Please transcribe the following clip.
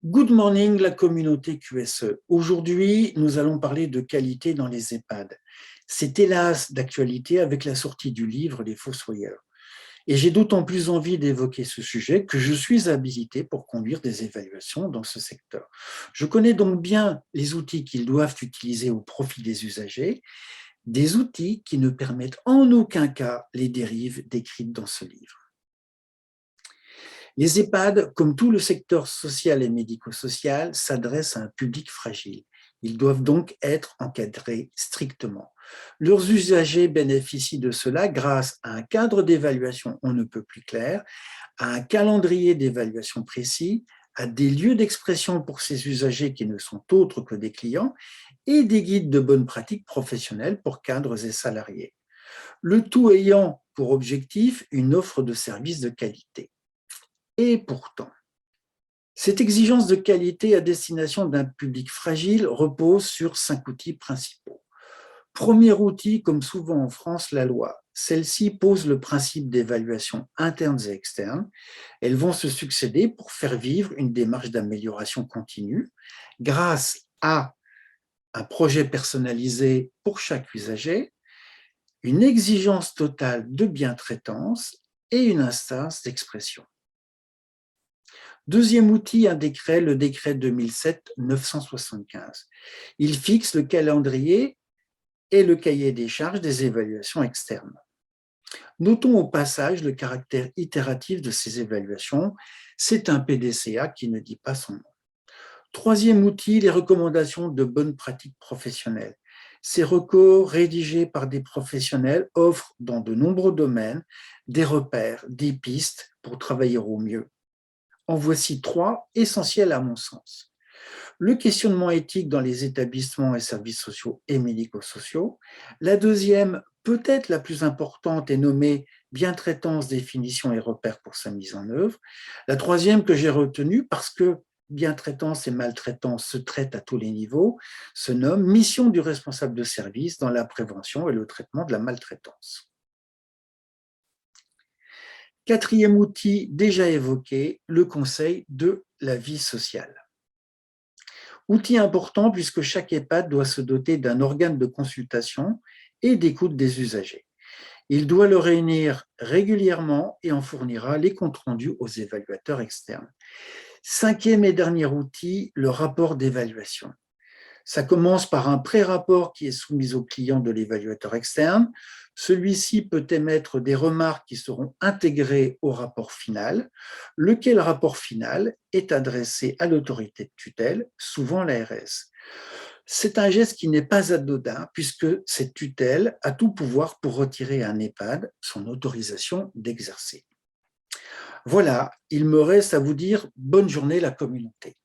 Good morning, la communauté QSE. Aujourd'hui, nous allons parler de qualité dans les EHPAD. C'est hélas d'actualité avec la sortie du livre Les Fossoyeurs. Et j'ai d'autant plus envie d'évoquer ce sujet que je suis habilité pour conduire des évaluations dans ce secteur. Je connais donc bien les outils qu'ils doivent utiliser au profit des usagers, des outils qui ne permettent en aucun cas les dérives décrites dans ce livre. Les EHPAD, comme tout le secteur social et médico-social, s'adressent à un public fragile. Ils doivent donc être encadrés strictement. Leurs usagers bénéficient de cela grâce à un cadre d'évaluation on ne peut plus clair, à un calendrier d'évaluation précis, à des lieux d'expression pour ces usagers qui ne sont autres que des clients et des guides de bonnes pratiques professionnelles pour cadres et salariés. Le tout ayant pour objectif une offre de services de qualité. Et pourtant, cette exigence de qualité à destination d'un public fragile repose sur 5 outils principaux. Premier outil, comme souvent en France, la loi. Celle-ci pose le principe d'évaluation internes et externes. Elles vont se succéder pour faire vivre une démarche d'amélioration continue grâce à un projet personnalisé pour chaque usager, une exigence totale de bientraitance et une instance d'expression. Deuxième outil, un décret, le décret 2007-975. Il fixe le calendrier et le cahier des charges des évaluations externes. Notons au passage le caractère itératif de ces évaluations. C'est un PDCA qui ne dit pas son nom. Troisième outil, les recommandations de bonnes pratiques professionnelles. Ces recours rédigés par des professionnels offrent dans de nombreux domaines des repères, des pistes pour travailler au mieux. En voici 3 essentiels à mon sens. Le questionnement éthique dans les établissements et services sociaux et médico-sociaux. La deuxième, peut-être la plus importante, est nommée bientraitance, définition et repères pour sa mise en œuvre. La troisième que j'ai retenue, parce que bientraitance et maltraitance se traitent à tous les niveaux, se nomme mission du responsable de service dans la prévention et le traitement de la maltraitance. Quatrième outil déjà évoqué, le conseil de la vie sociale. Outil important puisque chaque EHPAD doit se doter d'un organe de consultation et d'écoute des usagers. Il doit le réunir régulièrement et en fournira les comptes rendus aux évaluateurs externes. Cinquième et dernier outil, le rapport d'évaluation. Ça commence par un pré-rapport qui est soumis au client de l'évaluateur externe. Celui-ci peut émettre des remarques qui seront intégrées au rapport final, lequel rapport final est adressé à l'autorité de tutelle, souvent l'ARS. C'est un geste qui n'est pas anodin puisque cette tutelle a tout pouvoir pour retirer à un EHPAD son autorisation d'exercer. Voilà, il me reste à vous dire bonne journée la communauté.